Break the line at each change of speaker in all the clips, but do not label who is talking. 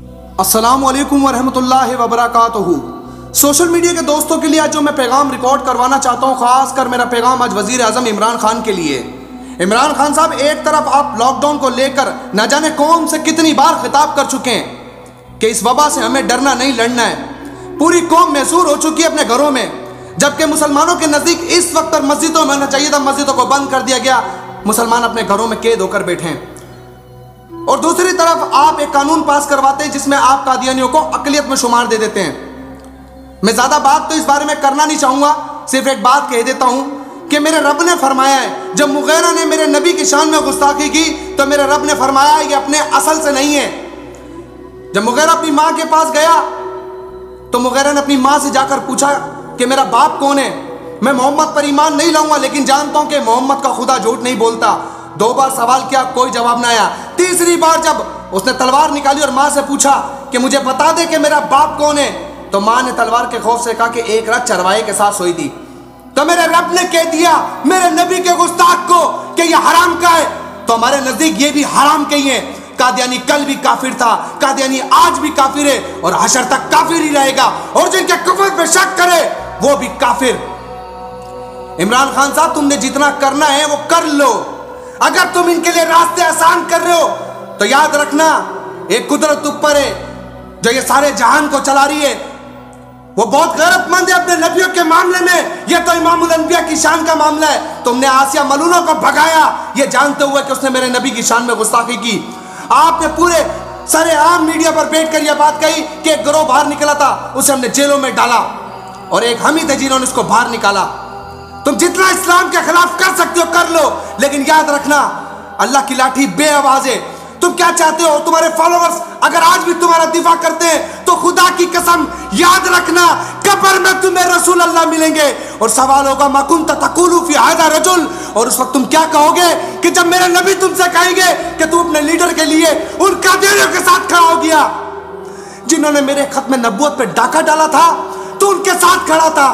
अस्सलामु अलैकुम वरहमतुल्लाहि वबरकातुहू। सोशल मीडिया के दोस्तों के लिए आज जो मैं पैगाम रिकॉर्ड करवाना चाहता हूँ, खासकर मेरा पैगाम आज वजीर आजम इमरान खान के लिए। इमरान खान साहब, एक तरफ आप लॉकडाउन को लेकर न जाने कौम से कितनी बार खिताब कर चुके हैं कि इस वबा से हमें डरना नहीं, लड़ना है। पूरी कौम महसूर हो चुकी है अपने घरों में, जबकि मुसलमानों के नज़दीक इस वक्त पर मस्जिदों में होना चाहिए था, मस्जिदों को बंद कर दिया गया, मुसलमान अपने घरों में कैद होकर बैठे हैं। और दूसरी तरफ आप एक कानून पास करवाते हैं जिसमें आप कादियानियों को अकलियत में शुमार दे देते हैं। मैं ज्यादा बात तो इस बारे में करना नहीं चाहूंगा, सिर्फ एक बात कह देता हूं कि मेरे रब ने फरमाया है, जब मुगैरा ने मेरे नबी की शान में गुस्ताखी की तो मेरे रब ने फरमाया ये अपने असल से नहीं है। जब मुगैरा अपनी मां के पास गया तो मुगैरा ने अपनी मां से जाकर पूछा कि मेरा बाप कौन है, मैं मोहम्मद पर ईमान नहीं लाऊंगा लेकिन जानता हूं कि मोहम्मद का खुदा झूठ नहीं बोलता। 2 बार सवाल किया, कोई जवाब ना आया। तीसरी बार जब उसने तलवार निकाली और मां से पूछा कि मुझे बता दे कि मेरा बाप कौन है, तो मां ने तलवार के खौफ से कहा कि एक रात चरवाहे के साथ सोई थी। तो मेरे रब ने कह दिया मेरे नबी के गुस्ताख को कि ये हराम का है, तो हमारे नजदीक ये भी हराम का ही है। कादियानी कल भी काफिर था, कादियानी आज भी काफिर है और हशर तक काफिर ही रहेगा, और जिनके कुफ्र पे शक करे वो भी काफिर। इमरान खान साहब, तुमने जितना करना है वो कर लो। अगर तुम इनके लिए रास्ते आसान कर रहे हो तो याद रखना एक कुदरत ऊपर है जो ये सारे जहान को चला रही है, वो बहुत गैरतमंद है अपने नबियों के मामले में। ये तो इमामुल अनबिया की शान का मामला है। तुमने आसिया मलूना को भगाया ये जानते हुए कि उसने मेरे नबी की शान में गुस्ताखी की। आपने पूरे सारे आम मीडिया पर बैठकर यह बात कही कि एक गिरोह बाहर निकला था, उसे हमने जेलों में डाला, और एक हम ही थे जिन्होंने उसको बाहर निकाला। तुम जितना इस्लाम के खिलाफ कर सकते हो कर लो, लेकिन याद रखना अल्लाह की लाठी बेआवाज है। तुम क्या चाहते हो? तुम्हारे फॉलोअर्स अगर आज भी तुम्हारा दिफा करते हैं तो खुदा की कसम याद रखना कब्र में तुम्हें रसूल अल्लाह मिलेंगे और सवाल होगा मा कुंत तक़ूलु फी हाज़ा रजुल, और उस वक्त तुम क्या कहोगे कि जब मेरे नबी तुमसे कहेंगे कि तू अपने लीडर के लिए उन कादियानियों के साथ खड़ा हो गया जिन्होंने मेरे खत्म नबूवत पे डाका डाला था, तो उनके साथ खड़ा था।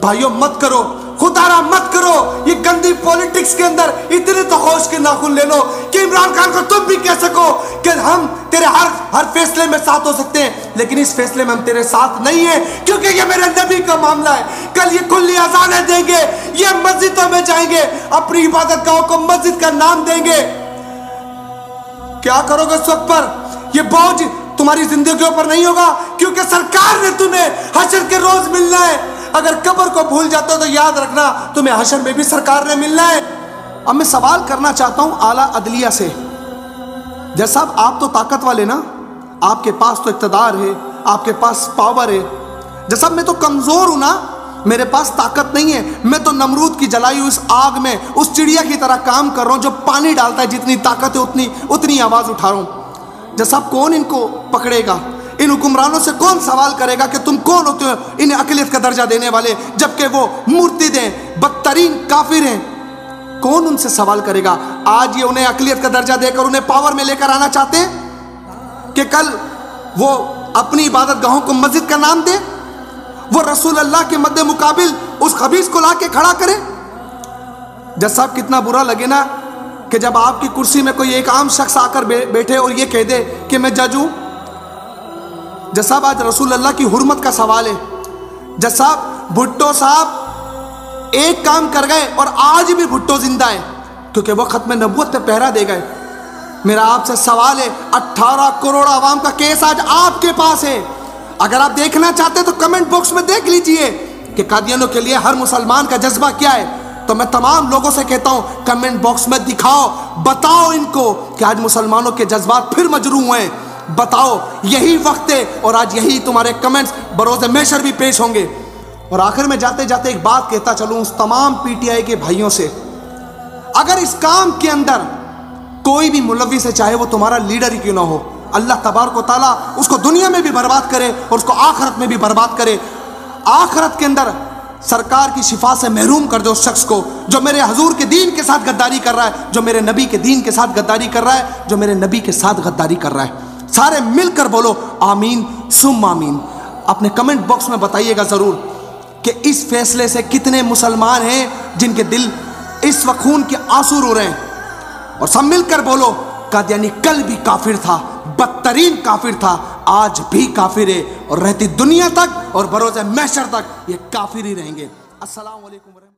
भाइयों, मत करो, खुदारा मत करो ये गंदी पॉलिटिक्स के अंदर इतने तो होश के नाखून ले लो कि इमरान खान को तुम भी कह सको कि हम तेरे हर फैसले में साथ हो सकते हैं, लेकिन इस फैसले में हम तेरे साथ नहीं है क्योंकि ये मेरे नबी का मामला है। कल ये खुली अज़ानें देंगे, ये मस्जिदों में जाएंगे, अपनी इबादत गाहों को मस्जिद का नाम देंगे। क्या करोगे उस वक्त पर? ये बोझ तुम्हारी जिंदगियों पर नहीं होगा क्योंकि सरकार ने तुम्हें हशर के रोज मिलना है। अगर कब्र को भूल जाते हो तो याद रखना तुम्हें हशर में भी सरकार ने मिलना है। अब मैं सवाल करना चाहता हूं आला अदलिया से, जैसा आप तो ताकत वाले ना, आपके पास तो इक़्तिदार है, आपके पास पावर है। जैसा मैं तो कमजोर हूं ना, मेरे पास ताकत नहीं है, मैं तो नमरूद की जलाई हुई उस आग में उस चिड़िया की तरह काम कर रहा हूं जो पानी डालता है, जितनी ताकत है उतनी आवाज उठा रहा हूं। जैसा कौन इनको पकड़ेगा? इन हुक्मरानों से कौन सवाल करेगा कि तुम कौन होते हो इन्हें अक़लियत का दर्जा देने वाले, जबकि वो मुर्तिद हैं, बदतरीन काफिर हैं? कौन उनसे सवाल करेगा? आज ये उन्हें अक़लियत का दर्जा देकर उन्हें पावर में लेकर आना चाहते हैं कि कल वो अपनी इबादत गाहों को मस्जिद का नाम दे, वो रसूल अल्लाह के मद्दे मुकाबिल उस खबीस को ला के खड़ा करे। जज साहब, कितना बुरा लगे ना कि जब आपकी कुर्सी में कोई एक आम शख्स आकर बैठे और ये कह दे कि मैं जज हूं। जज साहब, आज रसूल अल्लाह की हुर्मत का सवाल है। जज साहब, भुट्टो साहब एक काम कर गए और आज भी भुट्टो जिंदा है क्योंकि वह खत्म नबूवत पे पहरा दे गए। मेरा आपसे सवाल है, 18 करोड़ आवाम का केस आज आपके पास है। अगर आप देखना चाहते तो कमेंट बॉक्स में देख लीजिए कि कादियानों के लिए हर मुसलमान का जज्बा क्या है। तो मैं तमाम लोगों से कहता हूं, कमेंट बॉक्स में दिखाओ, बताओ इनको कि आज मुसलमानों के जज्बात फिर मजरू हुए हैं। बताओ, यही वक्त है और आज यही तुम्हारे कमेंट्स बरोज़ महशर भी पेश होंगे। और आखिर में जाते जाते एक बात कहता चलूं उस तमाम पीटीआई के भाइयों से, अगर इस काम के अंदर कोई भी मुलव्विस है, चाहे वो तुम्हारा लीडर ही क्यों ना हो, अल्लाह तबारक व तआला उसको दुनिया में भी बर्बाद करे और उसको आखिरत में भी बर्बाद करे। आखिरत के अंदर सरकार की शिफा से महरूम कर दो उस शख्स को जो मेरे हजूर के दीन के साथ गद्दारी कर रहा है, जो मेरे नबी के दीन के साथ गद्दारी कर रहा है, जो मेरे नबी के साथ गद्दारी कर रहा है। सारे मिलकर बोलो आमीन सुम आमीन। अपने कमेंट बॉक्स में बताइएगा जरूर कि इस फैसले से कितने मुसलमान हैं जिनके दिल इस वक्त खून के आंसू रो रहे हैं। और सब मिलकर बोलो कादियानी कल भी काफिर था, बदतरीन काफिर था, आज भी काफिर है और रहती दुनिया तक और बरोज़ महशर तक ये काफिर ही रहेंगे। अस्सलाम वालेकुम।